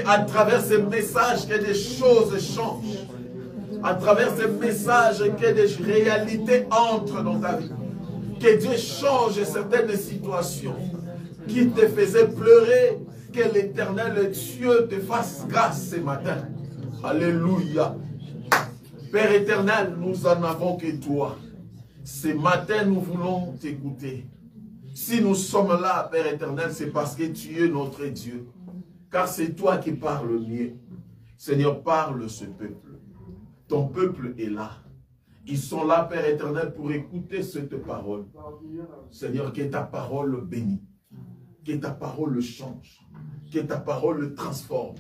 qu'à travers ces messages, que des choses changent. À travers ces messages, que des réalités entrent dans ta vie. Que Dieu change certaines situations qui te faisaient pleurer. Que l'Éternel Dieu te fasse grâce ce matin. Alléluia. Père éternel, nous en avons que toi. Ce matin, nous voulons t'écouter. Si nous sommes là, Père éternel, c'est parce que tu es notre Dieu. Car c'est toi qui parles mieux. Seigneur, parle ce peuple. Ton peuple est là. Ils sont là, Père éternel, pour écouter cette parole. Seigneur, que ta parole bénisse. Que ta parole change. Que ta parole transforme.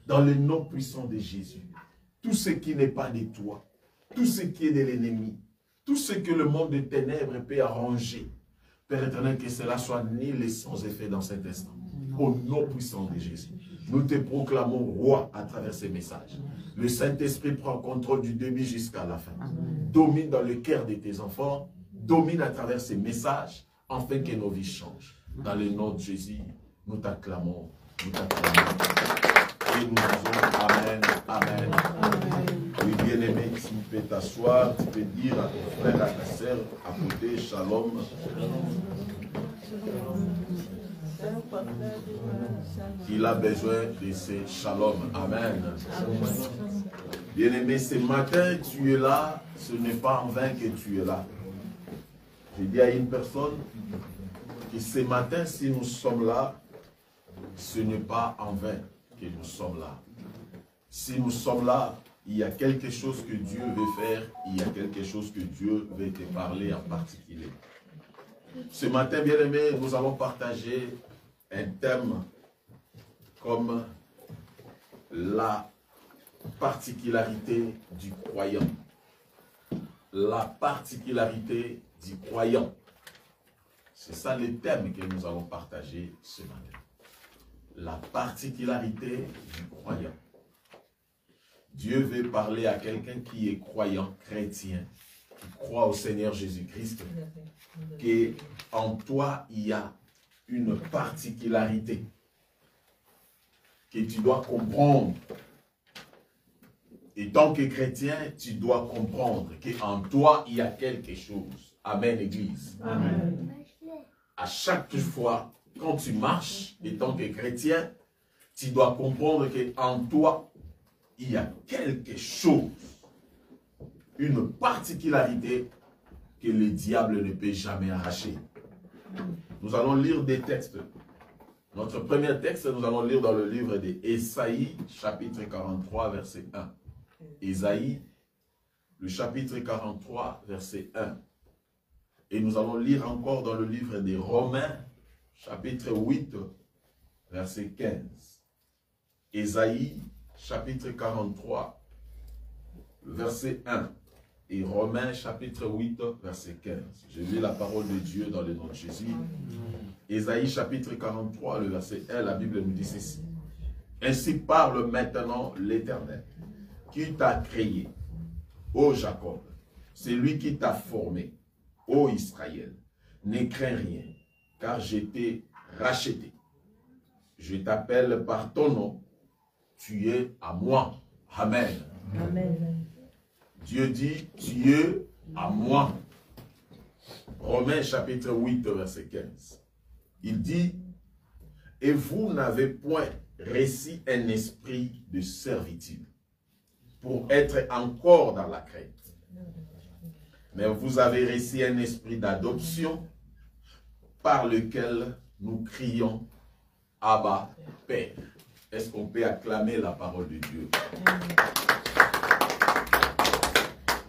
Dans le nom puissant de Jésus. Tout ce qui n'est pas de toi. Tout ce qui est de l'ennemi. Tout ce que le monde des ténèbres peut arranger. Père éternel, que cela soit nul et sans effet dans cet instant. Au nom puissant de Jésus. Nous te proclamons roi à travers ces messages. Le Saint-Esprit prend contrôle du début jusqu'à la fin. Domine dans le cœur de tes enfants. Domine à travers ces messages, afin que nos vies changent. Dans le nom de Jésus, nous t'acclamons. Nous t'acclamons. Et nous disons Amen, Amen. Oui, bien-aimé, tu peux t'asseoir, tu peux dire à ton frère, à ta sœur, à côté, Shalom. Il a besoin de ce Shalom. Amen. Bien-aimé, ce matin, tu es là, ce n'est pas en vain que tu es là. J'ai dit à une personne que ce matin, si nous sommes là, ce n'est pas en vain que nous sommes là. Si nous sommes là, il y a quelque chose que Dieu veut faire, il y a quelque chose que Dieu veut te parler en particulier. Ce matin, bien-aimé, nous allons partager un thème comme la particularité du croyant. La particularité du croyant. C'est ça le thème que nous allons partager ce matin. La particularité du croyant. Dieu veut parler à quelqu'un qui est croyant, chrétien, qui croit au Seigneur Jésus-Christ, qu'en toi, il y a une particularité que tu dois comprendre. Et tant que chrétien, tu dois comprendre qu'en toi, il y a quelque chose. Amen, Église. Amen. À chaque fois, quand tu marches, et tant que chrétien, tu dois comprendre qu'en toi, il y a quelque chose, une particularité que le diable ne peut jamais arracher. Nous allons lire des textes. Notre premier texte, nous allons lire dans le livre d'Ésaïe, chapitre 43, verset 1. Ésaïe, le chapitre 43, verset 1. Et nous allons lire encore dans le livre des Romains, chapitre 8, verset 15. Ésaïe, chapitre 43, verset 1. Et Romains, chapitre 8, verset 15. Je lis la parole de Dieu dans le nom de Jésus. Ésaïe, chapitre 43, le verset 1, la Bible nous dit ceci. Ainsi parle maintenant l'Éternel, qui t'a créé, ô Jacob, c'est lui qui t'a formé, ô Israël. Ne crains rien, car je t'ai racheté. Je t'appelle par ton nom, tu es à moi. Amen. Amen. Dieu dit, tu es à moi. Romains chapitre 8, verset 15. Il dit, et vous n'avez point reçu un esprit de servitude pour être encore dans la crainte. Mais vous avez reçu un esprit d'adoption par lequel nous crions, Abba, Père. Est-ce qu'on peut acclamer la parole de Dieu?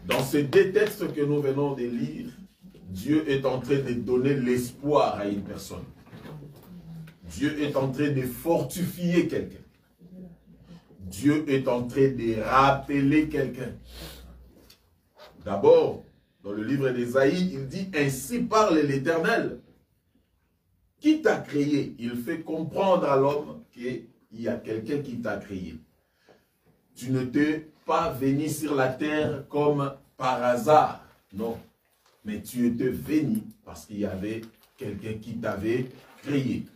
Dans ces deux textes que nous venons de lire, Dieu est en train de donner l'espoir à une personne. Dieu est en train de fortifier quelqu'un. Dieu est en train de rappeler quelqu'un. D'abord, dans le livre d'Ésaïe, il dit, ainsi parle l'Éternel. Qui t'a créé? Il fait comprendre à l'homme qu'il y a quelqu'un qui t'a créé. Tu ne t'es pas venu sur la terre comme par hasard, non. Mais tu étais venu parce qu'il y avait quelqu'un qui t'avait créé.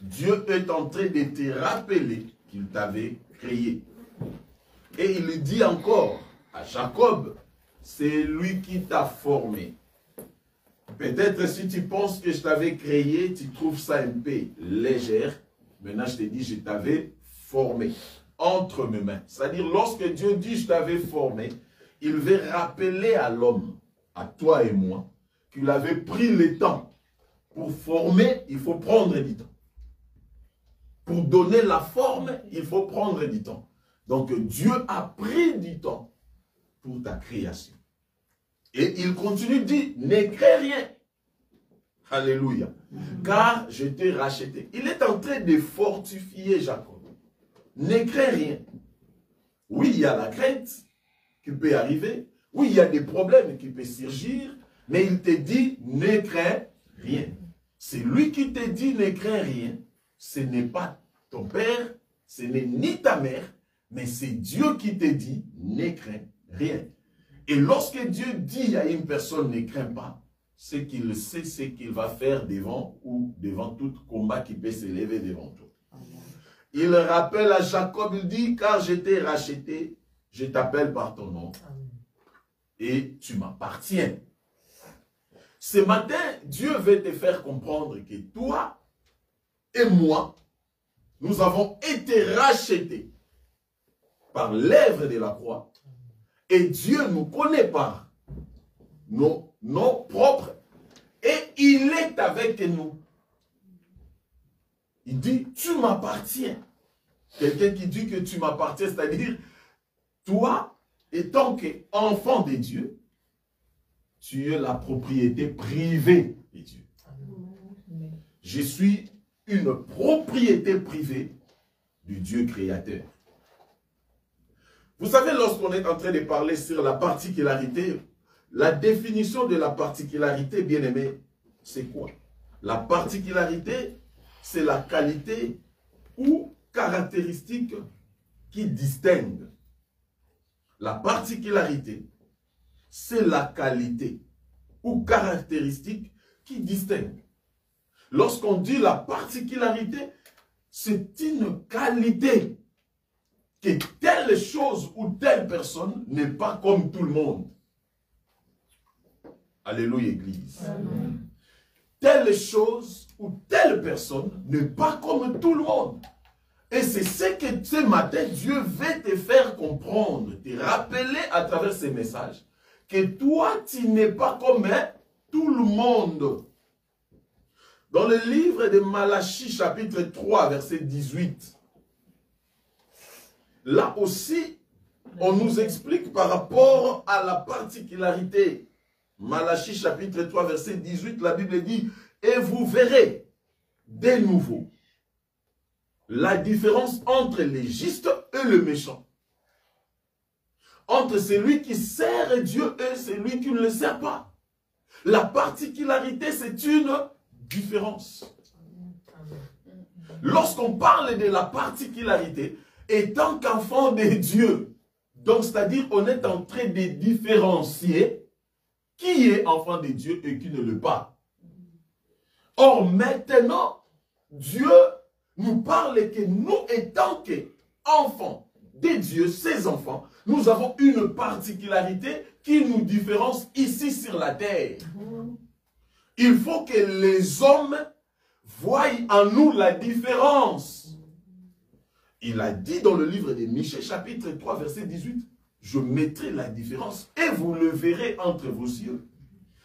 Dieu est en train de te rappeler qu'il t'avait créé. Et il le dit encore à Jacob, c'est lui qui t'a formé. Peut-être si tu penses que je t'avais créé, tu trouves ça un peu légère. Maintenant, je te dis, je t'avais formé entre mes mains. C'est-à-dire, lorsque Dieu dit, je t'avais formé, il veut rappeler à l'homme, à toi et moi, qu'il avait pris le temps. Pour former, il faut prendre du temps. Pour donner la forme, il faut prendre du temps. Donc, Dieu a pris du temps pour ta création. Et il continue de dire, n'écris rien. Alléluia. Car je t'ai racheté. Il est en train de fortifier Jacob. N'écris rien. Oui, il y a la crainte qui peut arriver. Oui, il y a des problèmes qui peuvent surgir. Mais il te dit, n'écris rien. C'est lui qui te dit, n'écris rien. Ce n'est pas ton père, ce n'est ni ta mère, mais c'est Dieu qui te dit, n'écris rien. Et lorsque Dieu dit à une personne, ne crains pas, c'est qu'il sait ce qu'il va faire devant ou devant tout combat qui peut s'élever devant toi. Il rappelle à Jacob, il dit, car je t'ai racheté, je t'appelle par ton nom et tu m'appartiens. Ce matin, Dieu veut te faire comprendre que toi et moi, nous avons été rachetés par l'œuvre de la croix. Et Dieu nous connaît par nos noms propres. Et il est avec nous. Il dit, tu m'appartiens. Quelqu'un qui dit que tu m'appartiens, c'est-à-dire, toi, étant qu'enfant de Dieu, tu es la propriété privée de Dieu. Je suis une propriété privée du Dieu créateur. Vous savez, lorsqu'on est en train de parler sur la particularité, la définition de la particularité, bien aimé, c'est quoi? La particularité, c'est la qualité ou caractéristique qui distingue. La particularité, c'est la qualité ou caractéristique qui distingue. Lorsqu'on dit la particularité, c'est une qualité que telle chose ou telle personne n'est pas comme tout le monde. Alléluia, Église. Amen. Telle chose ou telle personne n'est pas comme tout le monde. Et c'est ce que ce matin, Dieu veut te faire comprendre, te rappeler à travers ces messages, que toi, tu n'es pas comme tout le monde. Dans le livre de Malachie, chapitre 3, verset 18, là aussi, on nous explique par rapport à la particularité. Malachie, chapitre 3, verset 18, la Bible dit, « Et vous verrez de nouveau la différence entre le juste et le méchant. Entre celui qui sert Dieu et celui qui ne le sert pas. La particularité, c'est une différence. » Lorsqu'on parle de la particularité, étant qu'enfant de Dieu, donc c'est-à-dire on est en train de différencier qui est enfant de Dieu et qui ne l'est pas. Or maintenant, Dieu nous parle que nous étant qu'enfants de Dieu, ses enfants, nous avons une particularité qui nous différencie ici sur la terre. Il faut que les hommes voient en nous la différence. Il a dit dans le livre de Michée, chapitre 3, verset 18, « Je mettrai la différence et vous le verrez entre vos yeux. »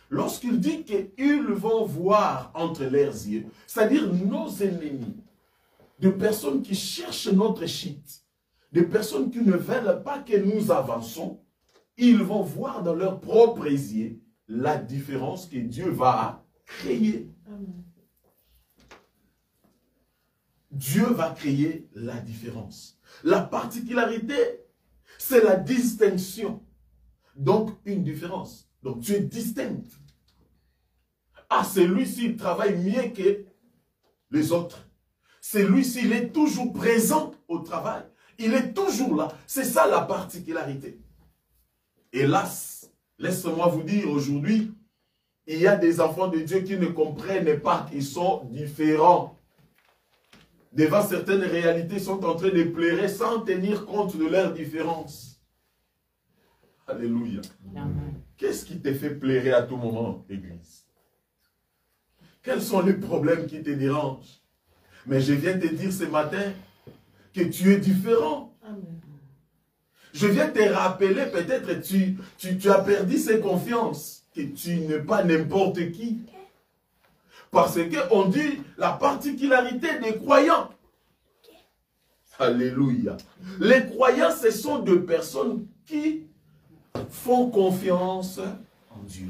Lorsqu'il dit qu'ils vont voir entre leurs yeux, c'est-à-dire nos ennemis, de personnes qui cherchent notre chute, de personnes qui ne veulent pas que nous avançons, ils vont voir dans leurs propres yeux la différence que Dieu va créer. Amen. Dieu va créer la différence. La particularité, c'est la distinction. Donc, une différence. Donc, tu es distincte. Ah, celui-ci, il travaille mieux que les autres. Celui-ci, il est toujours présent au travail. Il est toujours là. C'est ça la particularité. Hélas, laissez-moi vous dire aujourd'hui, il y a des enfants de Dieu qui ne comprennent pas qu'ils sont différents. devant certaines réalités, sont en train de pleurer sans tenir compte de leurs différences. Alléluia. Qu'est-ce qui te fait pleurer à tout moment, Église? Quels sont les problèmes qui te dérangent? Mais je viens te dire ce matin que tu es différent. Amen. Je viens te rappeler, peut-être tu as perdu ses confiances, que tu n'es pas n'importe qui. Parce qu'on dit la particularité des croyants. Alléluia. Les croyants, ce sont des personnes qui font confiance en Dieu.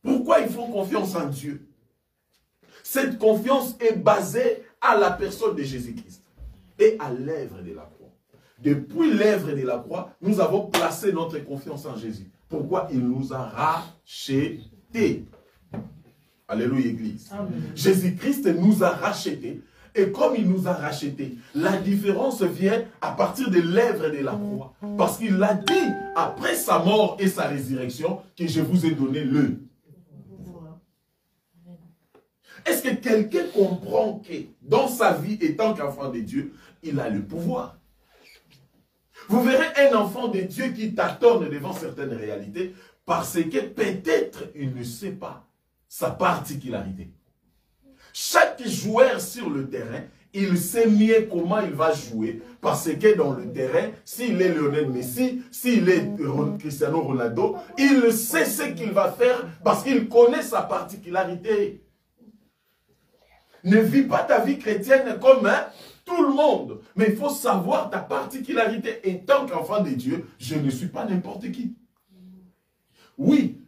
Pourquoi ils font confiance en Dieu? Cette confiance est basée à la personne de Jésus-Christ et à l'œuvre de la croix. Depuis l'œuvre de la croix, nous avons placé notre confiance en Jésus. Pourquoi? Il nous a rachetés. Alléluia, Église. Jésus-Christ nous a rachetés. Et comme il nous a rachetés, la différence vient à partir de l'œuvre de la croix. Parce qu'il a dit, après sa mort et sa résurrection, que je vous ai donné le. Est-ce que quelqu'un comprend que dans sa vie, étant qu'enfant de Dieu, il a le pouvoir? Vous verrez un enfant de Dieu qui tâtonne devant certaines réalités parce que peut-être il ne sait pas sa particularité. Chaque joueur sur le terrain, il sait mieux comment il va jouer parce que dans le terrain, s'il est Lionel Messi, s'il est Cristiano Ronaldo, il sait ce qu'il va faire parce qu'il connaît sa particularité. Ne vis pas ta vie chrétienne comme tout le monde. Mais il faut savoir ta particularité. Et tant qu'enfant de Dieu, je ne suis pas n'importe qui. Oui,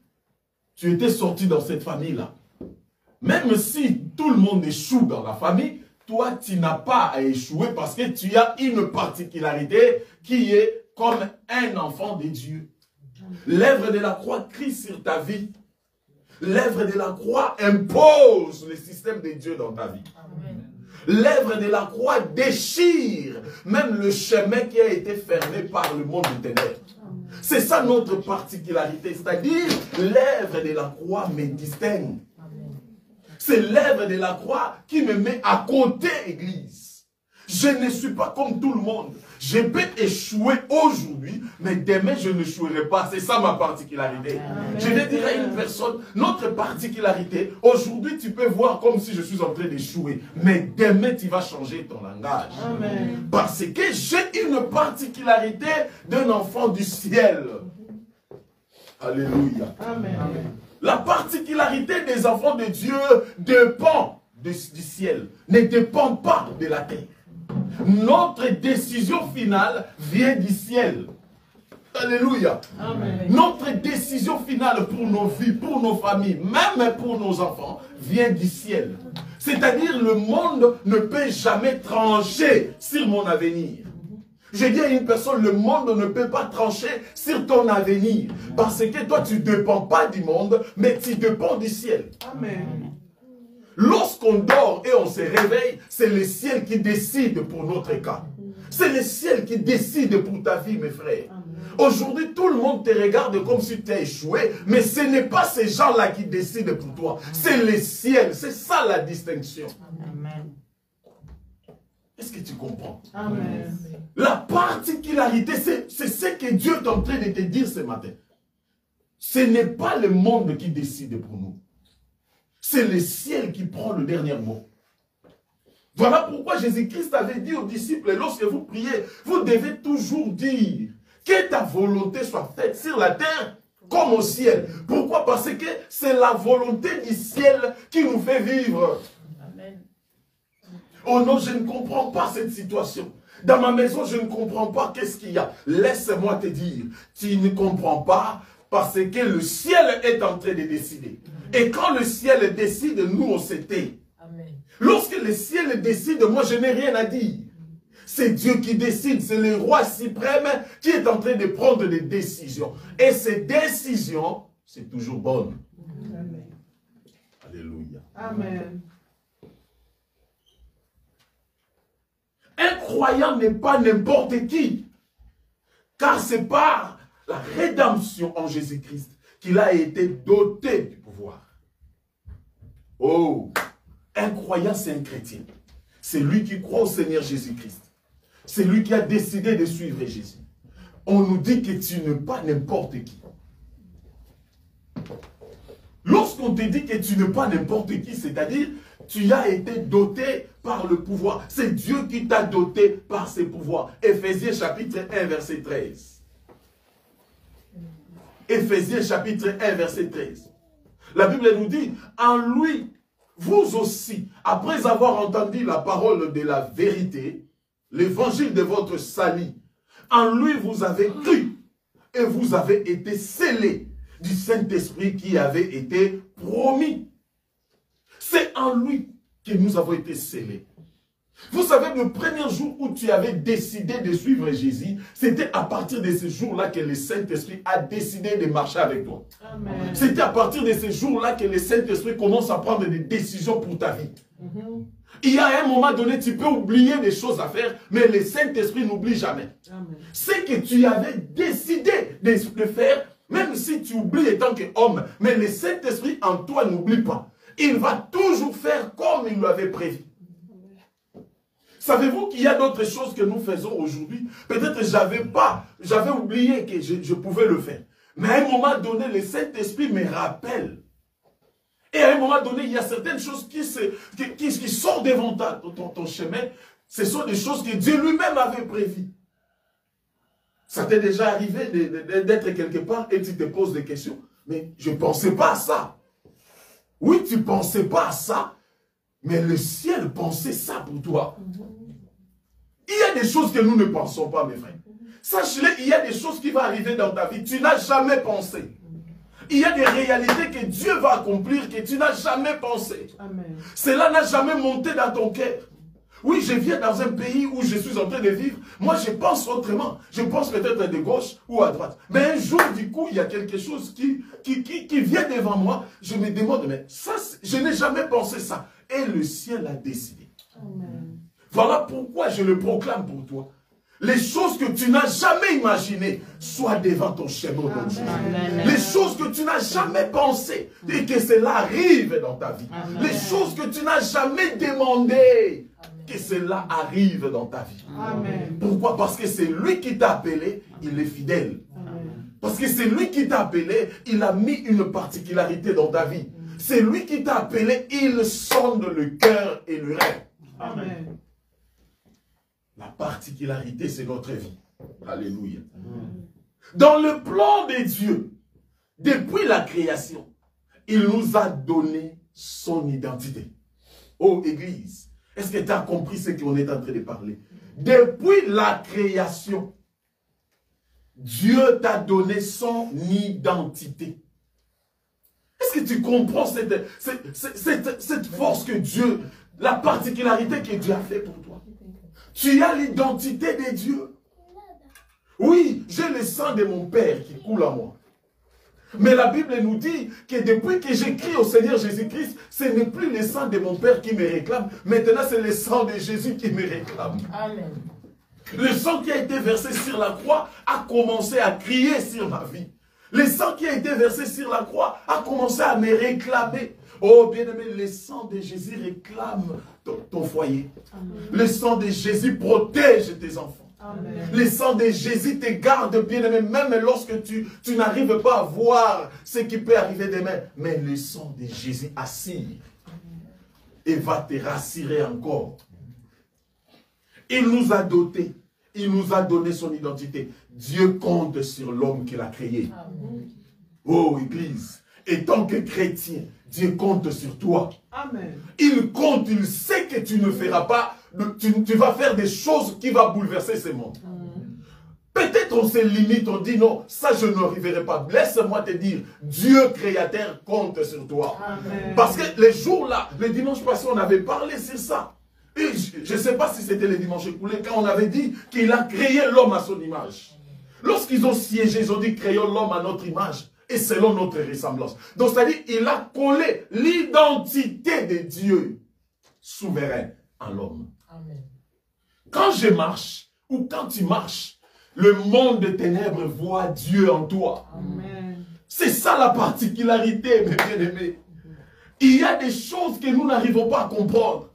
tu étais sorti dans cette famille-là. Même si tout le monde échoue dans la famille, toi, tu n'as pas à échouer parce que tu as une particularité qui est comme un enfant de Dieu. L'œuvre de la croix crie sur ta vie. L'œuvre de la croix impose le système de Dieu dans ta vie. L'œuvre de la croix déchire même le chemin qui a été fermé par le monde des ténèbres. C'est ça notre particularité. C'est-à-dire, l'œuvre de la croix me distingue. C'est l'œuvre de la croix qui me met à côté, Église. Je ne suis pas comme tout le monde. Je peux échouer aujourd'hui, mais demain je n'échouerai pas. C'est ça ma particularité. Amen. Je vais dire à une personne, notre particularité, aujourd'hui tu peux voir comme si je suis en train d'échouer, mais demain tu vas changer ton langage. Amen. Parce que j'ai une particularité d'un enfant du ciel. Alléluia. Amen. La particularité des enfants de Dieu dépend du ciel, ne dépend pas de la terre. Notre décision finale vient du ciel. Alléluia. Amen. Notre décision finale pour nos vies, pour nos familles, même pour nos enfants, vient du ciel. C'est-à-dire le monde ne peut jamais trancher sur mon avenir. Je dis à une personne, le monde ne peut pas trancher sur ton avenir. Parce que toi, tu ne dépends pas du monde, mais tu dépends du ciel. Amen. Lorsqu'on dort et on se réveille, c'est le ciel qui décide pour notre cas. C'est le ciel qui décide pour ta vie, mes frères. Aujourd'hui, tout le monde te regarde comme si tu as échoué, mais ce n'est pas ces gens-là qui décident pour toi. C'est le ciel. C'est ça la distinction. Amen. Est-ce que tu comprends? Amen. La particularité, c'est ce que Dieu est en train de te dire ce matin. Ce n'est pas le monde qui décide pour nous. C'est le ciel qui prend le dernier mot. Voilà pourquoi Jésus-Christ avait dit aux disciples, lorsque vous priez, vous devez toujours dire que ta volonté soit faite sur la terre comme au ciel. Pourquoi? Parce que c'est la volonté du ciel qui nous fait vivre. Amen. Oh non, je ne comprends pas cette situation. Dans ma maison, je ne comprends pas qu'est-ce qu'il y a. Laisse-moi te dire, tu ne comprends pas parce que le ciel est en train de décider. Et quand le ciel décide, nous on se tait. Lorsque le ciel décide, moi je n'ai rien à dire. C'est Dieu qui décide, c'est le roi suprême qui est en train de prendre des décisions. Et ces décisions, c'est toujours bonne. Amen. Alléluia. Amen. Un croyant n'est pas n'importe qui. Car c'est par la rédemption en Jésus-Christ qu'il a été doté du pouvoir. Oh, un croyant, c'est un chrétien. c'est lui qui croit au Seigneur Jésus-Christ. C'est lui qui a décidé de suivre Jésus. On nous dit que tu n'es pas n'importe qui. Lorsqu'on te dit que tu n'es pas n'importe qui, c'est-à-dire tu as été doté par le pouvoir. C'est Dieu qui t'a doté par ses pouvoirs. Éphésiens chapitre 1, verset 13. Éphésiens chapitre 1, verset 13. La Bible nous dit, en lui, vous aussi, après avoir entendu la parole de la vérité, l'évangile de votre salut, en lui vous avez cru et vous avez été scellés du Saint-Esprit qui avait été promis. C'est en lui que nous avons été scellés. Vous savez, le premier jour où tu avais décidé de suivre Jésus, c'était à partir de ce jour-là que le Saint-Esprit a décidé de marcher avec toi. C'était à partir de ce jour-là que le Saint-Esprit commence à prendre des décisions pour ta vie. Il y a un moment donné, tu peux oublier des choses à faire, mais le Saint-Esprit n'oublie jamais. C'est que tu avais décidé de faire, même si tu oublies en tant qu'homme, mais le Saint-Esprit en toi n'oublie pas. Il va toujours faire comme il l'avait prévu. Savez-vous qu'il y a d'autres choses que nous faisons aujourd'hui? Peut-être j'avais oublié que je pouvais le faire. Mais à un moment donné, le Saint-Esprit me rappelle. Et à un moment donné, il y a certaines choses qui sortent devant ton chemin. Ce sont des choses que Dieu lui-même avait prévues. Ça t'est déjà arrivé d'être quelque part et tu te poses des questions. Mais je ne pensais pas à ça. Oui, tu ne pensais pas à ça. Mais le ciel pensait ça pour toi. Il y a des choses que nous ne pensons pas, mes frères. Sache-le, il y a des choses qui vont arriver dans ta vie. Tu n'as jamais pensé. Il y a des réalités que Dieu va accomplir que tu n'as jamais pensé. Amen. Cela n'a jamais monté dans ton cœur. Oui, je viens dans un pays où je suis en train de vivre. Moi, je pense autrement. Je pense peut-être de gauche ou à droite. Mais un jour, du coup, il y a quelque chose qui vient devant moi. Je me demande, mais ça, je n'ai jamais pensé ça. Et le ciel a décidé. Amen. Voilà pourquoi je le proclame pour toi. Les choses que tu n'as jamais imaginées soient devant ton chemin aujourd'hui. Les choses que tu n'as jamais pensées et que cela arrive dans ta vie. Amen. Les choses que tu n'as jamais demandées, que cela arrive dans ta vie. Amen. Pourquoi? Parce que c'est lui qui t'a appelé, il est fidèle. Amen. Parce que c'est lui qui t'a appelé, il a mis une particularité dans ta vie. C'est lui qui t'a appelé, il sonde le cœur et le rêve. Amen. La particularité, c'est notre vie. Alléluia. Dans le plan de Dieu, depuis la création, il nous a donné son identité. Oh, Église, est-ce que tu as compris ce qu'on est en train de parler? Depuis la création, Dieu t'a donné son identité. Est-ce que tu comprends cette force que Dieu, la particularité que Dieu a fait pour toi? Tu as l'identité de Dieu. Oui, j'ai le sang de mon Père qui coule en moi. Mais la Bible nous dit que depuis que j'écris au Seigneur Jésus-Christ, ce n'est plus le sang de mon Père qui me réclame. Maintenant, c'est le sang de Jésus qui me réclame. Amen. Le sang qui a été versé sur la croix a commencé à crier sur ma vie. Le sang qui a été versé sur la croix a commencé à me réclamer. Oh, bien-aimé, le sang de Jésus réclame ton foyer. Amen. Le sang de Jésus protège tes enfants. Amen. Le sang de Jésus te garde, bien-aimé, même lorsque tu n'arrives pas à voir ce qui peut arriver demain. Mais le sang de Jésus assire et va te rassurer encore. Il nous a dotés. Il nous a donné son identité. Dieu compte sur l'homme qu'il a créé. Amen. Oh, Église, et tant que chrétien, Dieu compte sur toi. Amen. Il compte, il sait que tu ne feras pas, tu vas faire des choses qui vont bouleverser ce monde. Peut-être on se limite, on dit non, ça je n'arriverai pas. Laisse-moi te dire, Dieu créateur compte sur toi. Amen. Parce que les jours là, le dimanche passé, on avait parlé sur ça. Et je ne sais pas si c'était le dimanche écoulé, quand on avait dit qu'il a créé l'homme à son image. Lorsqu'ils ont siégé, ils ont dit créons l'homme à notre image et selon notre ressemblance. Donc c'est-à-dire il a collé l'identité de Dieu souverain en l'homme. Quand je marche ou quand tu marches, le monde des ténèbres voit Dieu en toi. C'est ça la particularité, mes bien-aimés. Il y a des choses que nous n'arrivons pas à comprendre.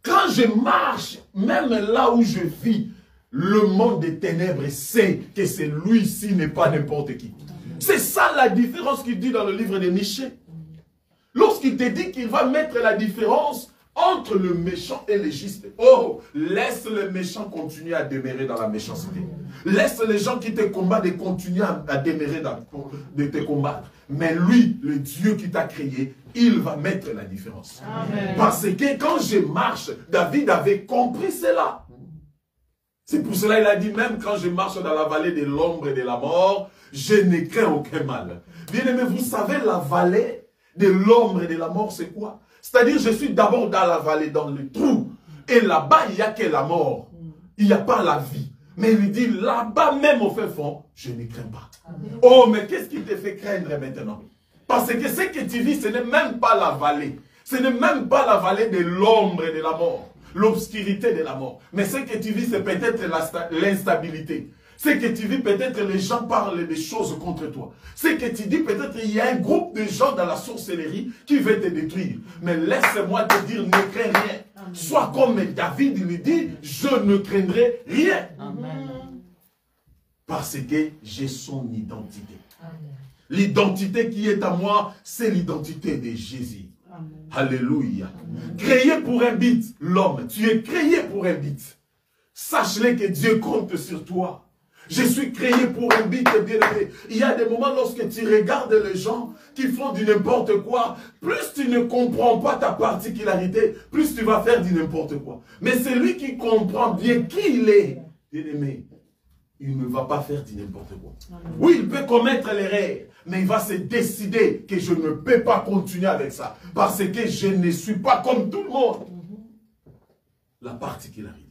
Quand je marche, même là où je vis, le monde des ténèbres sait que celui-ci n'est pas n'importe qui. C'est ça la différence qu'il dit dans le livre de Michée. Lorsqu'il te dit qu'il va mettre la différence entre le méchant et le juste. Oh, laisse le méchant continuer à demeurer dans la méchanceté. Laisse les gens qui te combattent de continuer à demeurer de te combattre. Mais lui, le Dieu qui t'a créé, il va mettre la différence. Amen. Parce que quand je marche, David avait compris cela. C'est pour cela qu'il a dit, même quand je marche dans la vallée de l'ombre et de la mort, je ne crains aucun mal. Bien aimé, vous savez, la vallée de l'ombre et de la mort, c'est quoi? C'est-à-dire, je suis d'abord dans la vallée, dans le trou. Et là-bas, il n'y a que la mort. Il n'y a pas la vie. Mais il dit, là-bas même au fin fond, je ne crains pas. Amen. Oh, mais qu'est-ce qui te fait craindre maintenant? Parce que ce que tu vis, ce n'est même pas la vallée. Ce n'est même pas la vallée de l'ombre et de la mort. L'obscurité de la mort. Mais ce que tu vis, c'est peut-être l'instabilité. Ce que tu vis, peut-être les gens parlent des choses contre toi. Ce que tu dis, peut-être il y a un groupe de gens dans la sorcellerie qui veut te détruire. Mais laisse-moi te dire, ne crains rien. Amen. Sois comme David, il lui dit, je ne craindrai rien. Amen. Parce que j'ai son identité. L'identité qui est à moi, c'est l'identité de Jésus. Amen. Alléluia. Amen. Créé pour un but, l'homme, tu es créé pour un but. Sache-le que Dieu compte sur toi. Je suis créé pour un but, bien-aimé. Il y a des moments lorsque tu regardes les gens qui font du n'importe quoi, plus tu ne comprends pas ta particularité, plus tu vas faire du n'importe quoi. Mais celui qui comprend bien qui il est, bien-aimé, il ne va pas faire du n'importe quoi. Oui, il peut commettre l'erreur, mais il va se décider que je ne peux pas continuer avec ça. Parce que je ne suis pas comme tout le monde. La particularité.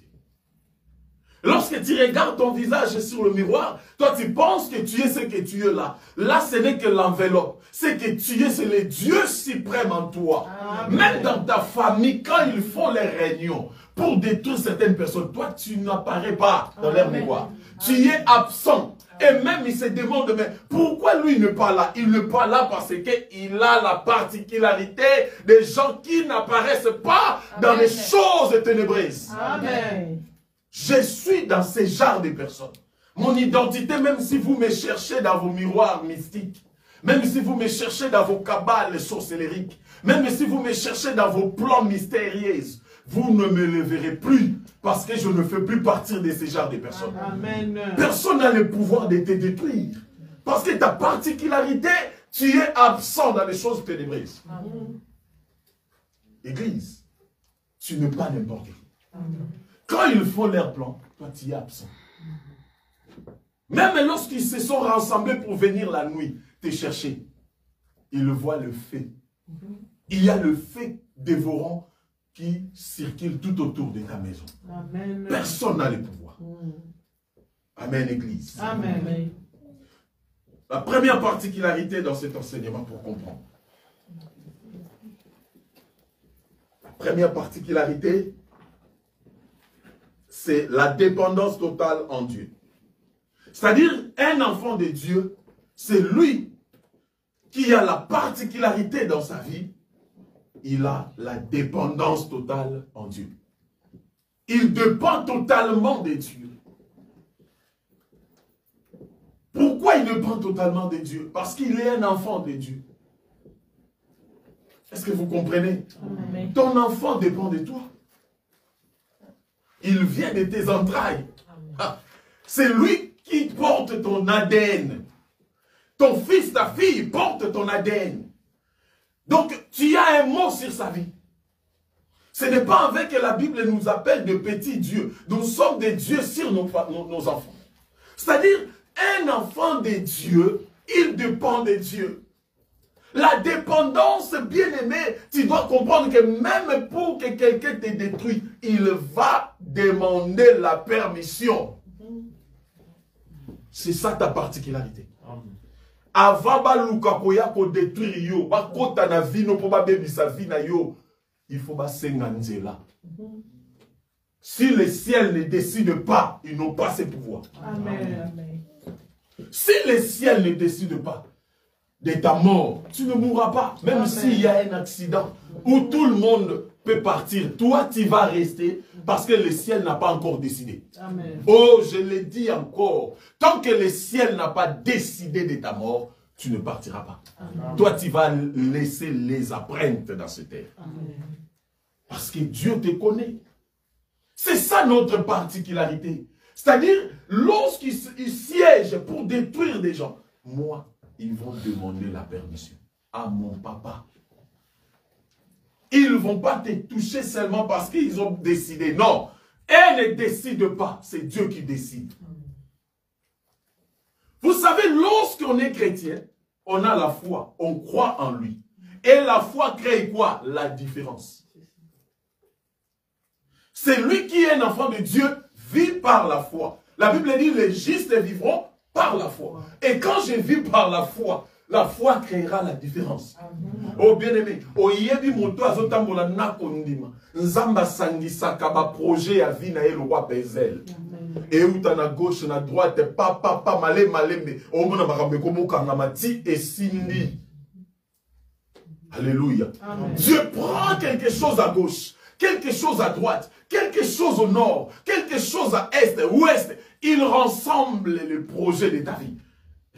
Lorsque tu regardes ton visage sur le miroir, toi tu penses que tu es ce que tu es là. Là, ce n'est que l'enveloppe. Ce que tu es, c'est le Dieu suprême en toi. Amen. Même dans ta famille, quand ils font les réunions pour détruire certaines personnes, toi tu n'apparais pas dans leur miroir. Tu es absent. Et même il se demande, mais pourquoi lui n'est pas là? Il n'est pas là parce qu'il a la particularité des gens qui n'apparaissent pas dans les choses ténébreuses. Amen. Je suis dans ce genre de personnes. Mon identité, même si vous me cherchez dans vos miroirs mystiques, même si vous me cherchez dans vos cabales sorcellériques, même si vous me cherchez dans vos plans mystérieux, vous ne me le verrez plus parce que je ne fais plus partie de ce genre de personnes. Amen. Personne n'a le pouvoir de te détruire. Parce que ta particularité, tu es absent dans les choses ténébreuses. Amen. Église, tu n'es pas n'importe qui. Amen. Quand ils font leur plan, toi tu es absent. Même lorsqu'ils se sont rassemblés pour venir la nuit te chercher, ils voient le feu. Il y a le feu dévorant qui circule tout autour de ta maison. Amen. Personne n'a le pouvoir. Amen, Église. Amen. La première particularité dans cet enseignement pour comprendre. La première particularité, c'est la dépendance totale en Dieu. C'est-à-dire, un enfant de Dieu, c'est lui qui a la particularité dans sa vie, il a la dépendance totale en Dieu. Il dépend totalement de Dieu. Pourquoi il dépend totalement de Dieu? Parce qu'il est un enfant de Dieu. Est-ce que vous comprenez? Amen. Ton enfant dépend de toi. Il vient de tes entrailles. C'est lui qui porte ton ADN. Ton fils, ta fille porte ton ADN. Donc, tu as un mot sur sa vie. Ce n'est pas avec que la Bible nous appelle de petits dieux. Nous sommes des dieux sur nos enfants. C'est-à-dire, un enfant de Dieu, il dépend de Dieu. La dépendance, bien-aimé, tu dois comprendre que même pour que quelqu'un te détruise, il va demander la permission. C'est ça ta particularité. Avant baluka koya ko détruire yo, ba kota na vie no po ba bebi sa vie na yo, il faut ba senga nzela. Si le ciel ne décide pas, ils n'ont pas ce pouvoir. Amen. Si le ciel ne décide pas de ta mort, tu ne mourras pas. Même s'il y a un accident où tout le monde peut partir. Toi, tu vas rester parce que le ciel n'a pas encore décidé. Amen. Oh, je le dis encore. Tant que le ciel n'a pas décidé de ta mort, tu ne partiras pas. Amen. Toi, tu vas laisser les empreintes dans cette terre. Amen. Parce que Dieu te connaît. C'est ça notre particularité. C'est-à-dire, lorsqu'ils siègent pour détruire des gens, moi, ils vont demander la permission à mon papa. Ils ne vont pas te toucher seulement parce qu'ils ont décidé. Non, elles ne décident pas. C'est Dieu qui décide. Vous savez, lorsqu'on est chrétien, on a la foi, on croit en lui. Et la foi crée quoi? La différence. C'est lui qui est un enfant de Dieu, vit par la foi. La Bible dit, les justes vivront par la foi. Et quand je vis par la foi créera la différence. Oh bien-aimé, oyebi moto azotambola na kondima. Nzamba sangisaka ba projet ya vie na ye le roi Bezel. Et où t'as na gauche, na droite, pas malé, mais au moins makambe komo kangamati et sindi. Alléluia. Amen. Dieu prend quelque chose à gauche, quelque chose à droite, quelque chose au nord, quelque chose à est, ouest. Il rassemble le projet de ta vie.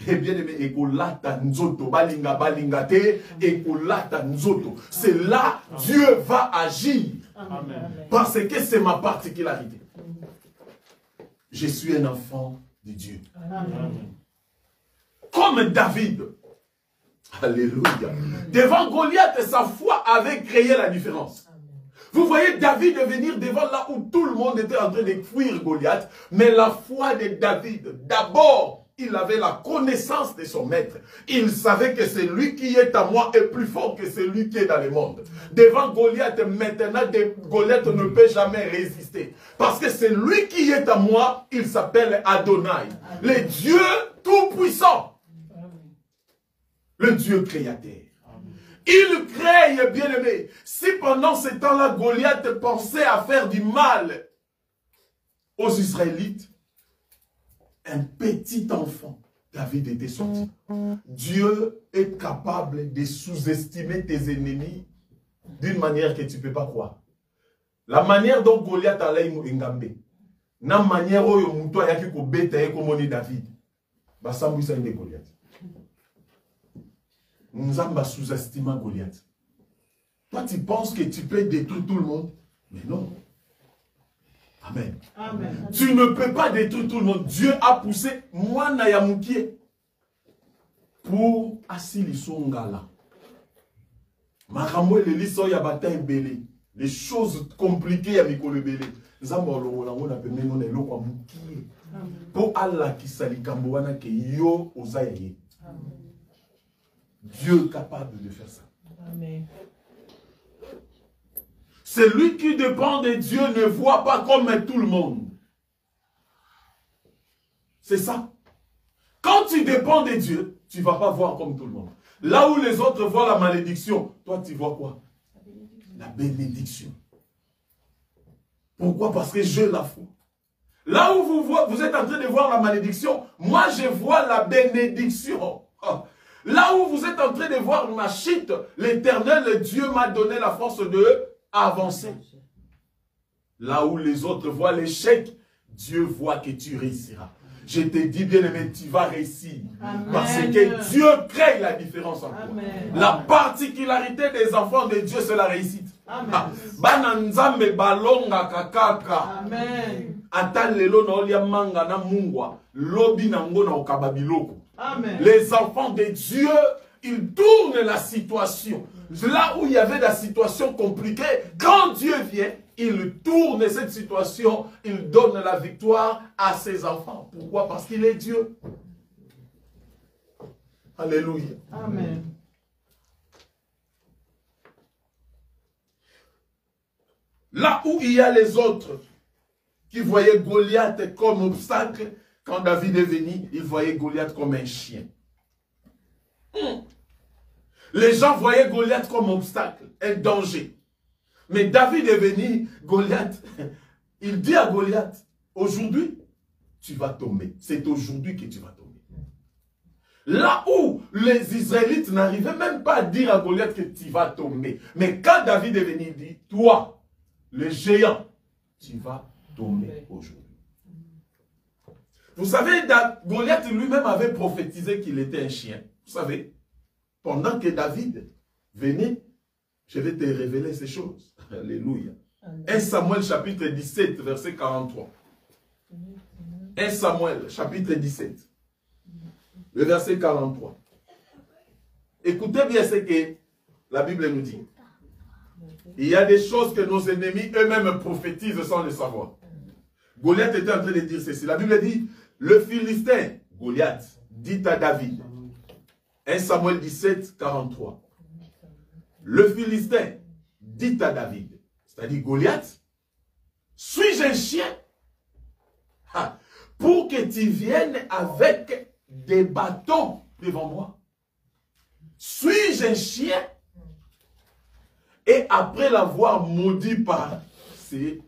Et bien aimé, ekolata nzoto, balinga balingate, ekolata nzoto. C'est là Dieu va agir. Amen. Parce que c'est ma particularité. Je suis un enfant de Dieu. Amen. Comme David. Alléluia. Devant Goliath, sa foi avait créé la différence. Vous voyez David venir devant là où tout le monde était en train de fuir Goliath. Mais la foi de David, d'abord, il avait la connaissance de son maître. Il savait que celui qui est à moi est plus fort que celui qui est dans le monde. Devant Goliath, maintenant, Goliath ne peut jamais résister. Parce que celui qui est à moi, il s'appelle Adonai. Le Dieu tout-puissant. Le Dieu créateur. Il crée, bien-aimé. Si pendant ce temps-là, Goliath pensait à faire du mal aux Israélites, un petit enfant, David était sorti. Dieu est capable de sous-estimer tes ennemis d'une manière que tu ne peux pas croire. La manière dont Goliath allait engamber, la manière dont il a été David, c'est de Goliath. Nous avons sous-estimé Goliath. Toi, tu penses que tu peux détruire tout le monde? Mais non. Amen. Amen. Tu ne peux pas détruire tout le monde. Dieu a poussé moi Nayamukie pour Asili Songala. Maramou et l'Eliso Yabata Belé. Les choses compliquées à Mikolo Belé. Nous avons pour Allah qui sali Kamboana que yo osaye. Dieu est capable de faire ça. Amen. Celui qui dépend de Dieu ne voit pas comme tout le monde. C'est ça. Quand tu dépends de Dieu, tu ne vas pas voir comme tout le monde. Là où les autres voient la malédiction, toi tu vois quoi? La bénédiction. Pourquoi? Parce que j'ai la foi. Là où vous êtes en train de voir la malédiction, moi je vois la bénédiction. Là où vous êtes en train de voir ma chute, l'Éternel, Dieu m'a donné la force de avancer. Là où les autres voient l'échec, Dieu voit que tu réussiras. Je te dis, bien-aimé, tu vas réussir. Amen. Parce que Dieu crée la différence en toi. Amen. La particularité des enfants de Dieu, c'est la réussite. Amen. Bananzambe balonga kakaka. Amen. Atalelo na olia manga na mungwa. Lobi na ngona okababiloko. Amen. Les enfants de Dieu, ils tournent la situation. Là où il y avait la situation compliquée, quand Dieu vient, il tourne cette situation, il donne la victoire à ses enfants. Pourquoi? Parce qu'il est Dieu. Alléluia. Amen. Là où il y a les autres qui voyaient Goliath comme obstacle, quand David est venu, il voyait Goliath comme un chien. Les gens voyaient Goliath comme obstacle, un danger. Mais David est venu, Goliath, il dit à Goliath, aujourd'hui, tu vas tomber. C'est aujourd'hui que tu vas tomber. Là où les Israélites n'arrivaient même pas à dire à Goliath que tu vas tomber. Mais quand David est venu, il dit, toi, le géant, tu vas tomber aujourd'hui. Vous savez, Goliath lui-même avait prophétisé qu'il était un chien. Vous savez, pendant que David venait, je vais te révéler ces choses. Alléluia. 1 Samuel chapitre 17, verset 43. 1 Samuel chapitre 17, le verset 43. Écoutez bien ce que la Bible nous dit. Il y a des choses que nos ennemis eux-mêmes prophétisent sans le savoir. Goliath était en train de dire ceci. La Bible dit, le Philistin, Goliath, dit à David, 1 Samuel 17, 43. Le Philistin dit à David, c'est-à-dire Goliath, suis-je un chien pour que tu viennes avec des bâtons devant moi? Suis-je un chien? Et après l'avoir maudit par ses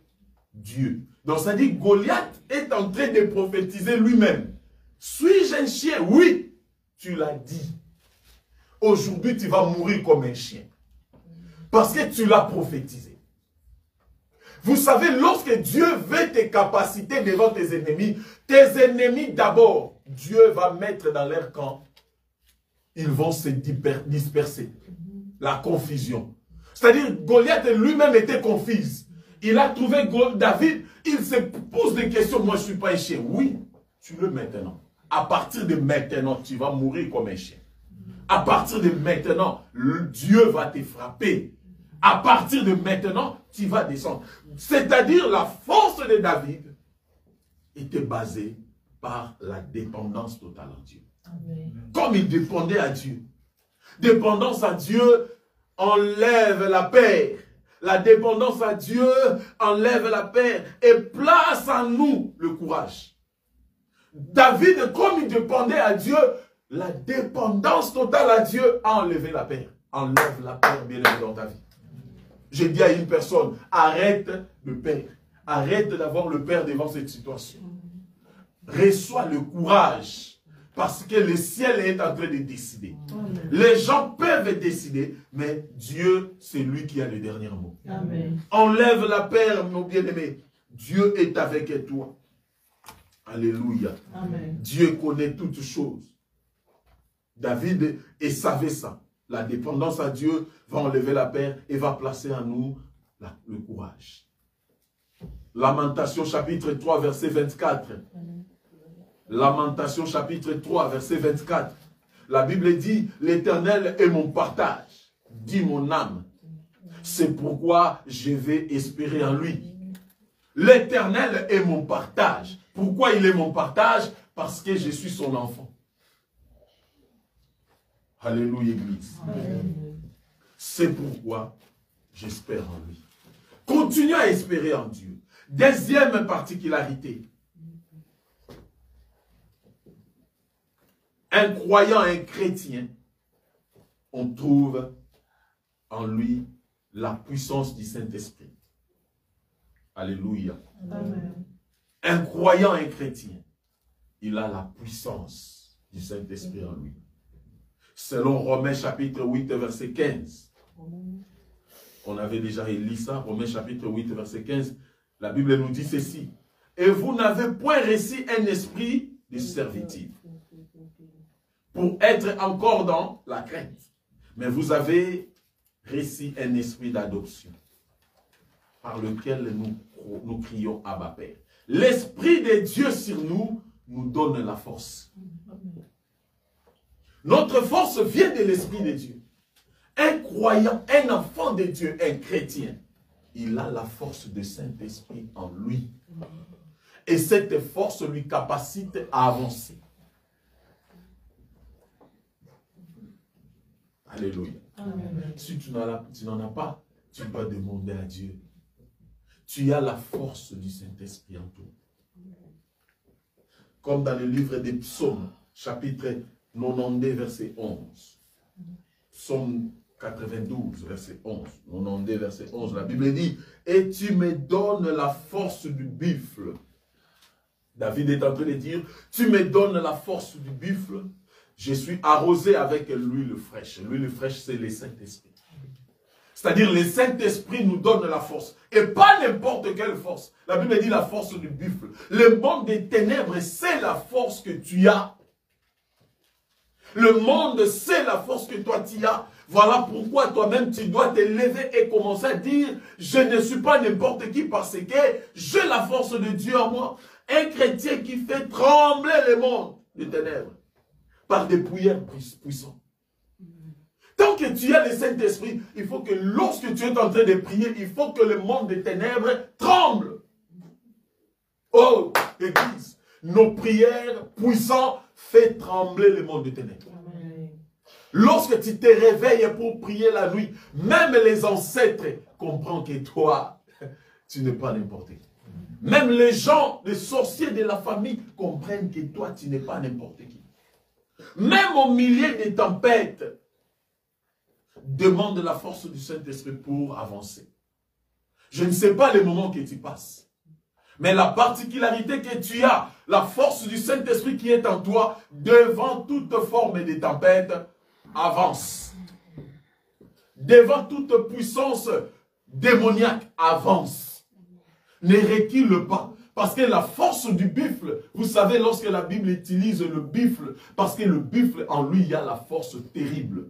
dieux. Donc ça dit Goliath est en train de prophétiser lui-même. Suis-je un chien? Oui, tu l'as dit. Aujourd'hui, tu vas mourir comme un chien. Parce que tu l'as prophétisé. Vous savez, lorsque Dieu veut tes capacités devant tes ennemis d'abord, Dieu va mettre dans leur camp. Ils vont se disperser. La confusion. C'est-à-dire, Goliath lui-même était confus. Il a trouvé David, il se pose des questions. Moi, je ne suis pas un chien. Oui, tu le maintenant. À partir de maintenant, tu vas mourir comme un chien. À partir de maintenant, Dieu va te frapper. À partir de maintenant, tu vas descendre. C'est-à-dire, la force de David était basée par la dépendance totale en Dieu. Amen. Comme il dépendait à Dieu. Dépendance à Dieu enlève la paix. La dépendance à Dieu enlève la paix et place en nous le courage. David, comme il dépendait à Dieu, la dépendance totale à Dieu a enlevé la paix. Enlève la paix, bien aimé, dans ta vie. J'ai dit à une personne, arrête de perdre. Arrête d'avoir le père devant cette situation. Reçois le courage. Parce que le ciel est en train de décider. Amen. Les gens peuvent décider, mais Dieu, c'est lui qui a le dernier mot. Amen. Enlève la peur, mon bien-aimé. Dieu est avec toi. Alléluia. Amen. Dieu connaît toutes choses. David savait ça. La dépendance à Dieu va enlever la peur et va placer en nous le courage. Lamentation chapitre 3, verset 24. Amen. Lamentation chapitre 3, verset 24. La Bible dit, l'Éternel est mon partage, dit mon âme. C'est pourquoi je vais espérer en lui. L'Éternel est mon partage. Pourquoi il est mon partage? Parce que je suis son enfant. Alléluia, Église. C'est pourquoi j'espère en lui. Continue à espérer en Dieu. Deuxième particularité. Un croyant, un chrétien, on trouve en lui la puissance du Saint-Esprit. Alléluia. Amen. Un croyant, un chrétien, il a la puissance du Saint-Esprit en lui. Selon Romains chapitre 8, verset 15. On avait déjà lu ça, Romains chapitre 8, verset 15. La Bible nous dit ceci. Et vous n'avez point reçu un esprit de servitude pour être encore dans la crainte. Mais vous avez reçu un esprit d'adoption par lequel nous crions Abba Père. L'esprit de Dieu sur nous donne la force. Notre force vient de l'esprit de Dieu. Un croyant, un enfant de Dieu, un chrétien, il a la force du Saint-Esprit en lui. Et cette force lui capacite à avancer. Alléluia. Amen. Si tu n'en as pas, tu dois demander à Dieu. Tu as la force du Saint-Esprit en toi. Comme dans le livre des Psaumes, chapitre 92, verset 11. Psaume 92, verset 11. 92, verset 11. La Bible dit, « Et tu me donnes la force du buffle. » David est en train de dire, « Tu me donnes la force du buffle. je suis arrosé avec l'huile fraîche. L'huile fraîche, c'est le Saint-Esprit. C'est-à-dire, le Saint-Esprit nous donne la force. Et pas n'importe quelle force. La Bible dit la force du buffle. Le monde des ténèbres, c'est la force que tu as. Le monde, c'est la force que toi tu as. Voilà pourquoi toi-même, tu dois te lever et commencer à dire, je ne suis pas n'importe qui parce que j'ai la force de Dieu en moi. Un chrétien qui fait trembler le monde des ténèbres par des prières puissantes. Tant que tu as le Saint-Esprit, il faut que lorsque tu es en train de prier, il faut que le monde des ténèbres tremble. Oh, Église, nos prières puissantes font trembler le monde des ténèbres. Lorsque tu te réveilles pour prier la nuit, même les ancêtres comprennent que toi, tu n'es pas n'importe qui. Même les gens, les sorciers de la famille comprennent que toi, tu n'es pas n'importe qui. Même au milieu des tempêtes, demande la force du Saint-Esprit pour avancer. Je ne sais pas les moments que tu passes. Mais la particularité que tu as, la force du Saint-Esprit qui est en toi, devant toute forme de tempête, avance. Devant toute puissance démoniaque, avance. Ne recule pas. Parce que la force du buffle, vous savez, lorsque la Bible utilise le buffle, parce que le buffle, en lui, il y a la force terrible.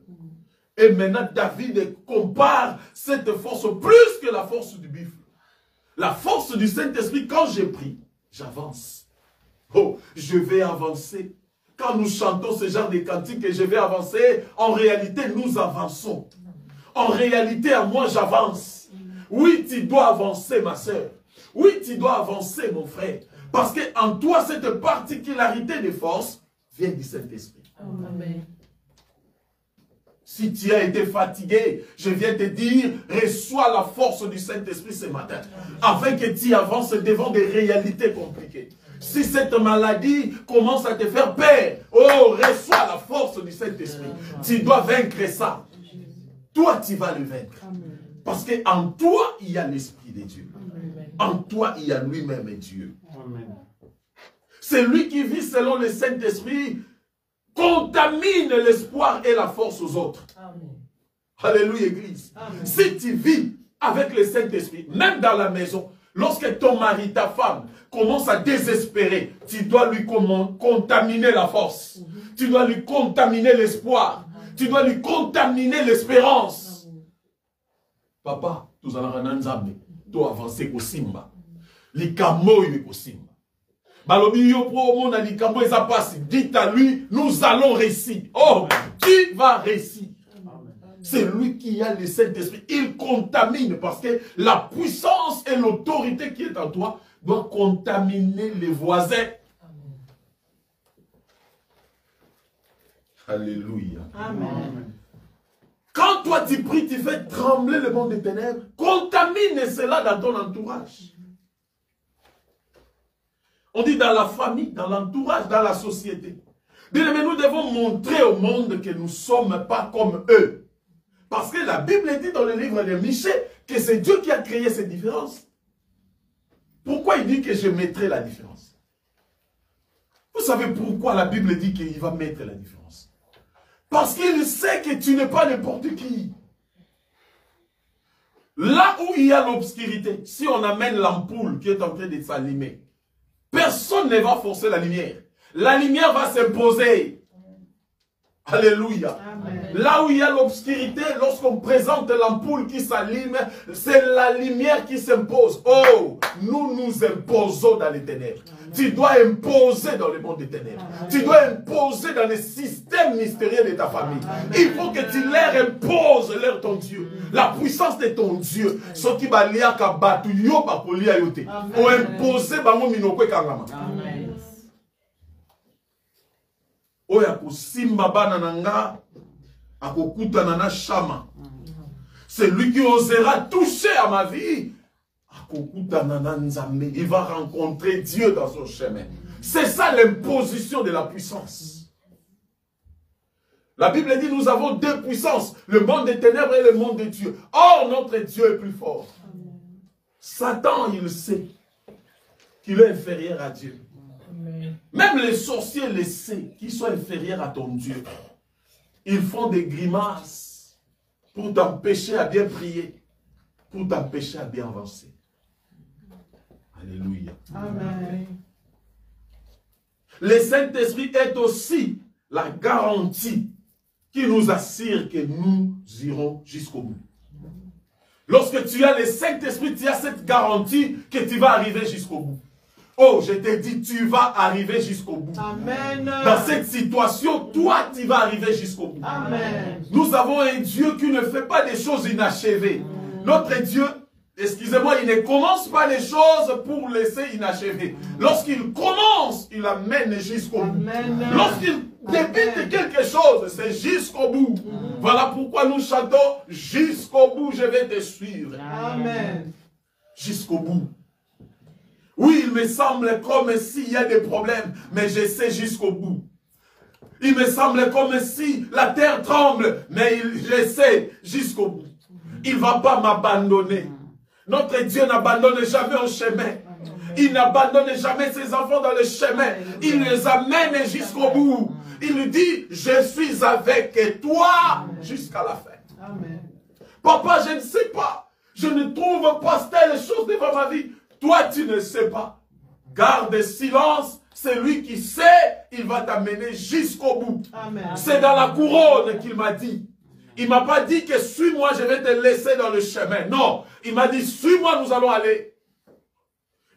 Et maintenant, David compare cette force plus que la force du buffle. La force du Saint-Esprit, quand j'ai pris, j'avance. Oh, je vais avancer. Quand nous chantons ce genre de cantiques et je vais avancer, en réalité, nous avançons. En réalité, à moi, j'avance. Oui, tu dois avancer, ma soeur. Oui, tu dois avancer, mon frère. Parce qu'en toi, cette particularité de force vient du Saint-Esprit. Amen. Si tu as été fatigué, je viens te dire, reçois la force du Saint-Esprit ce matin. Afin que tu avances devant des réalités compliquées. Si cette maladie commence à te faire peur, oh, reçois la force du Saint-Esprit. Tu dois vaincre ça. Toi, tu vas le vaincre. Parce qu'en toi, il y a l'Esprit de Dieu. En toi, il y a lui-même Dieu. C'est lui qui vit selon le Saint-Esprit, contamine l'espoir et la force aux autres. Amen. Alléluia, Église. Amen. Si tu vis avec le Saint-Esprit, même dans la maison, lorsque ton mari, ta femme, commence à désespérer, tu dois lui contaminer la force. Tu dois lui contaminer l'espoir. Tu dois lui contaminer l'espérance. Papa, tu allons renanzambe. Tu avancer au simba. Likamo au simba. Dites à lui, nous allons réussir. Oh, qui va réussir? C'est lui qui a le Saint-Esprit. Il contamine parce que la puissance et l'autorité qui est en toi doit contaminer les voisins. Alléluia. Amen. Quand toi tu pries, tu fais trembler le monde des ténèbres, contamine cela dans ton entourage. On dit dans la famille, dans l'entourage, dans la société. Bien aimé, nous devons montrer au monde que nous ne sommes pas comme eux. Parce que la Bible dit dans le livre de Michée que c'est Dieu qui a créé ces différences. Pourquoi il dit que je mettrai la différence? Vous savez pourquoi la Bible dit qu'il va mettre la différence? Parce qu'il sait que tu n'es pas n'importe qui. Là où il y a l'obscurité, si on amène l'ampoule qui est en train de s'allumer, personne ne va forcer la lumière. La lumière va s'imposer. Alléluia. Amen. Là où il y a l'obscurité, lorsqu'on présente l'ampoule qui s'allume, c'est la lumière qui s'impose. Oh, nous nous imposons dans les ténèbres. Amen. Tu dois imposer dans le monde des ténèbres. Amen. Tu dois imposer dans les systèmes mystérieux de ta famille. Amen. Il faut que tu leur imposes ton Dieu. La puissance de ton Dieu. Ce qui va lier à Kabatu, yo pa polia yote. Ou imposer bango minokwe kangama. Amen. Oya kusimba bana nanga akokuta nana shama. C'est lui qui osera toucher à ma vie. Akokuta nana nzambe. Il va rencontrer Dieu dans son chemin. C'est ça l'imposition de la puissance. La Bible dit nous avons deux puissances, le monde des ténèbres et le monde de Dieu. Or notre Dieu est plus fort. Satan, il sait qu'il est inférieur à Dieu. Amen. Même les sorciers le savent, qui sont inférieurs à ton Dieu. Ils font des grimaces pour t'empêcher à bien prier, pour t'empêcher à bien avancer. Alléluia. Amen. Le Saint-Esprit est aussi la garantie qui nous assure que nous irons jusqu'au bout. Lorsque tu as le Saint-Esprit, tu as cette garantie que tu vas arriver jusqu'au bout. Oh, je t'ai dit, tu vas arriver jusqu'au bout. Amen. Dans cette situation, toi, tu vas arriver jusqu'au bout. Amen. Nous avons un Dieu qui ne fait pas des choses inachevées. Notre Dieu, excusez-moi, il ne commence pas les choses pour laisser inachevées. Lorsqu'il commence, il amène jusqu'au bout. Lorsqu'il débute quelque chose, c'est jusqu'au bout. Voilà pourquoi nous chantons, jusqu'au bout, je vais te suivre. Amen. Jusqu'au bout. Oui, il me semble comme s'il y a des problèmes, mais je sais jusqu'au bout. Il me semble comme si la terre tremble, mais je sais jusqu'au bout. Il ne va pas m'abandonner. Notre Dieu n'abandonne jamais un chemin. Il n'abandonne jamais ses enfants dans le chemin. Il les amène jusqu'au bout. Il lui dit, je suis avec toi jusqu'à la fin. Amen. Papa, je ne sais pas. Je ne trouve pas telle chose devant ma vie. Toi, tu ne sais pas. Garde silence. C'est lui qui sait. Il va t'amener jusqu'au bout. C'est dans la couronne qu'il m'a dit. Il ne m'a pas dit que suis-moi, je vais te laisser dans le chemin. Non. Il m'a dit, suis-moi, nous allons aller.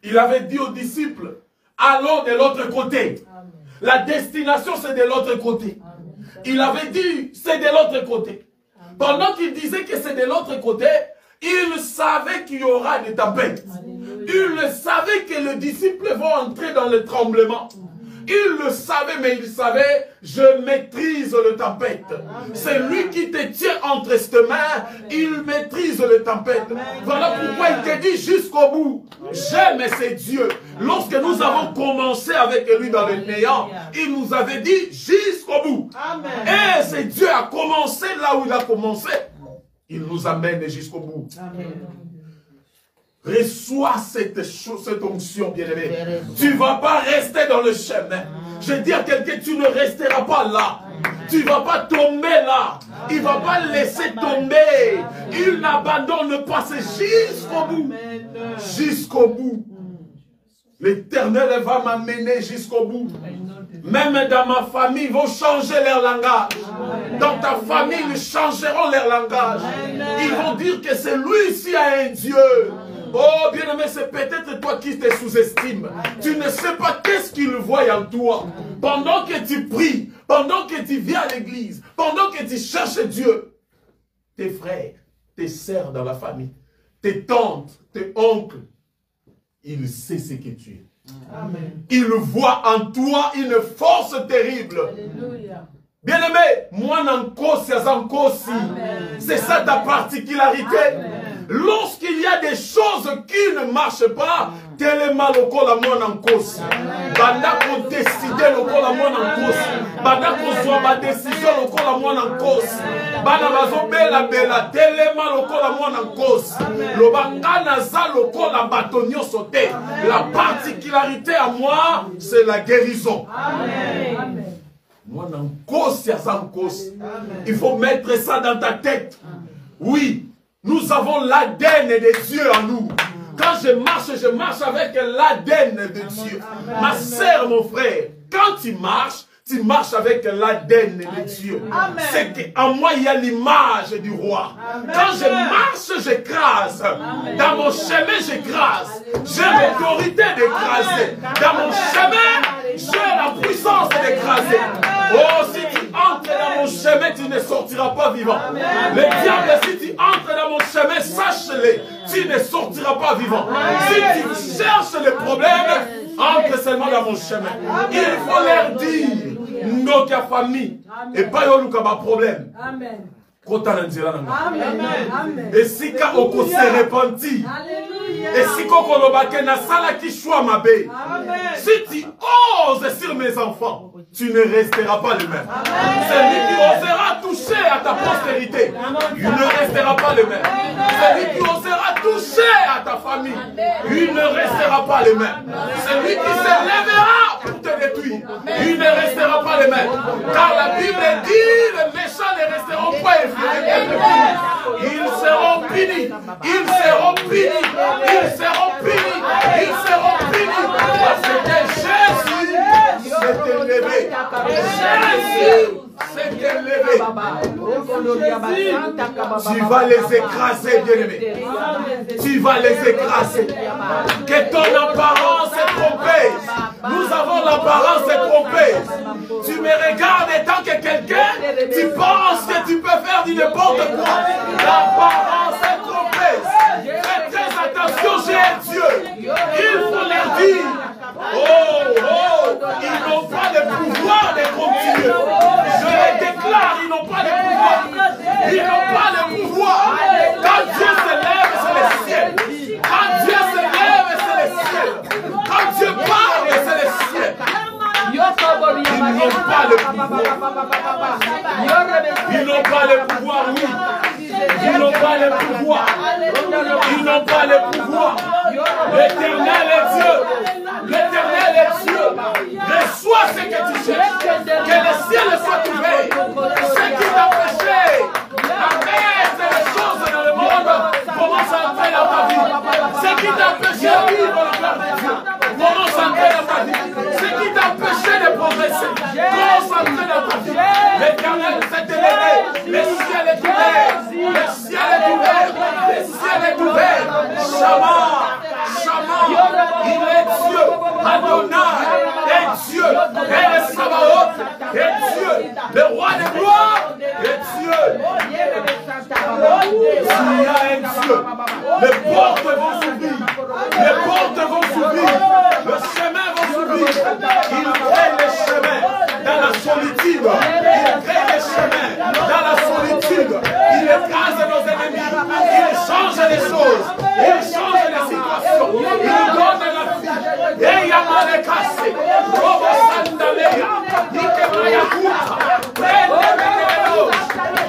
Il avait dit aux disciples, allons de l'autre côté. Amen. La destination, c'est de l'autre côté. Amen. Il avait dit, c'est de l'autre côté. Amen. Pendant qu'il disait que c'est de l'autre côté, il savait qu'il y aura des tempêtes. Il savait que les disciples vont entrer dans le tremblement. Il le savait, mais il savait, je maîtrise le tempête. C'est lui qui te tient entre ses mains. Il maîtrise le tempête. Voilà pourquoi il te dit jusqu'au bout. J'aime ces dieux. Lorsque nous avons commencé avec lui dans le néant, il nous avait dit jusqu'au bout. Et ce Dieu a commencé là où il a commencé. Il nous amène jusqu'au bout. Reçois cette onction, bien-aimé. Tu ne vas pas rester dans le chemin. Je dis à quelqu'un, tu ne resteras pas là. Tu ne vas pas tomber là. Il ne va pas laisser tomber. Il n'abandonne pas. C'est jusqu'au bout. Jusqu'au bout. L'Éternel va m'amener jusqu'au bout. Même dans ma famille, ils vont changer leur langage. Dans ta famille, ils changeront leur langage. Ils vont dire que c'est lui ici a un Dieu. Oh, bien-aimé, c'est peut-être toi qui te sous-estimes. Tu ne sais pas qu'est-ce qu'il voit en toi. Pendant que tu pries, pendant que tu viens à l'église, pendant que tu cherches Dieu, tes frères, tes sœurs dans la famille, tes tantes, tes oncles, il sait ce que tu es. Amen. Il voit en toi une force terrible. Alléluia. Bien-aimé, moi n'encosi à Zankosi. C'est ça ta particularité. Amen. Lorsqu'il y a des choses qui ne marchent pas, tellement lokola mwana nkosi. Banda ko décider lokola mwana nkosi. Banda ko soit ma décision lokola mwana nkosi. Bana bazo bela tellement lokola mwana nkosi. Lobangana za lokola batonio sauté. La particularité à moi, c'est la guérison. Amen. Mwana nkosi à Zankosi. Il faut mettre ça dans ta tête. Oui. Nous avons l'ADN de Dieu en nous. Quand je marche avec l'ADN de Dieu. Ma sœur, mon frère, quand tu marches avec l'ADN de Dieu. C'est qu'en moi, il y a l'image du roi. Quand je marche, j'écrase. Dans mon chemin, j'écrase. J'ai l'autorité d'écraser. Dans mon chemin, j'ai la puissance d'écraser. Oh, si tu entres dans mon chemin, tu ne sortiras pas vivant. Le diable, si tu entres dans mon chemin, sache-le, tu ne sortiras pas vivant. Si tu cherches les problèmes, entre seulement dans mon chemin. Il faut leur dire, notre famille, et pas yon pas problème. Amen. Et si on se repentit, et si on a sala qui choix ma bé, si tu oses sur mes tes enfants, tu ne resteras pas le même. Celui qui osera toucher à ta postérité, il ne restera pas le même. Celui qui osera toucher à ta famille, il ne restera pas le même. Celui qui s'élèvera pour te détruire, il ne restera pas le même. Car la Bible dit, les méchants ne resteront pas effrayés. Ils seront punis. Ils seront punis. Ils seront punis. Ils seront punis. Parce que Jésus s'est élevé. Jésus s'est élevé. Tu vas les écraser, bien-aimé. Tu vas les écraser. Que ton apparence est trompeuse. Nous avons l'apparence est trompeuse. Tu me regardes et tant que quelqu'un, tu penses que tu peux faire du n'importe quoi. L'apparence est trompeuse. Fais très attention, j'ai un Dieu. Il faut leur dire, oh, ils n'ont pas le pouvoir de continuer. Je les déclare, ils n'ont pas le pouvoir. Ils n'ont pas le pouvoir. Quand Dieu se lève, c'est le ciel. Quand Dieu se lève, c'est le ciel. Quand Dieu parle, c'est le ciel. Ils n'ont pas le pouvoir. Ils n'ont pas le pouvoir, oui. Ils n'ont pas le pouvoir. Ils n'ont pas le pouvoir. L'Éternel est Dieu. L'Éternel est Dieu. Reçois ce que tu cherches. Que le ciel soit ouvert. Ce qui t'a péché, la mettre les choses dans le monde, commence à entrer dans ta vie. Ce qui t'a péché à vivre la gloire de Dieu, commence à entrer dans ta vie. Ce qui t'a péché de progresser, commence à entrer dans ta vie. L'Éternel s'est élevé. Le ciel est ouvert. Le ciel est ouvert. Le ciel est ouvert. Shama, Shama, il est Dieu. Adonai est Dieu. Et Sabaoth est Dieu. Le roi des gloires est Dieu. S'il y a un Dieu, les portes vont s'ouvrir. Les portes vont s'ouvrir. Le chemin va s'ouvrir. Il crée les chemins dans la solitude. Il crée les chemins dans la solitude. Il écrase nos ennemis. Il change les choses. Il change les situations. Il donne la vie. Et il y a mal cassé. Robo Sandalea. Ikemaya Kuta. Prende Benelo.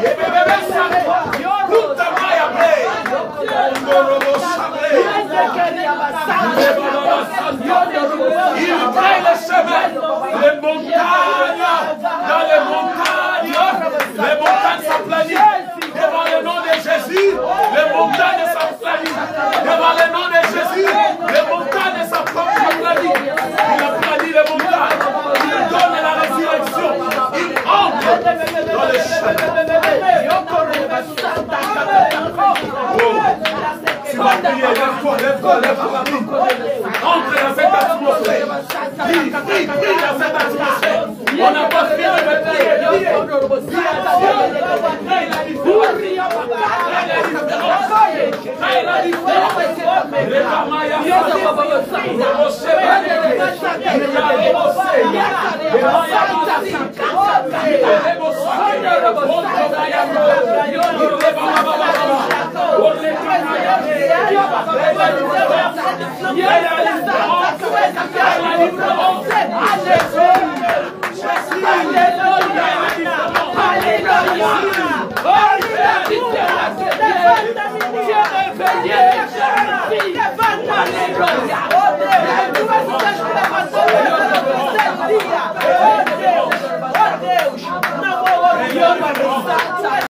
Yebebe Santo. Kuta Maya Bay. Robo Sabre. Il crée les chemins. Les montagnes. Dans les montagnes s'aplanissent. Devant le nom de Jésus, les montagnes s'aplanissent. Devant le nom de Jésus, les montagnes s'aplanissent. Il aplanit les montagnes. Il donne la résurrection. Il entre dans les chemins. Tu vas prier, lève-toi. Entre dans cette atmosphère. Prie dans cette atmosphère. On n'a pas fini de prier. Alléluia.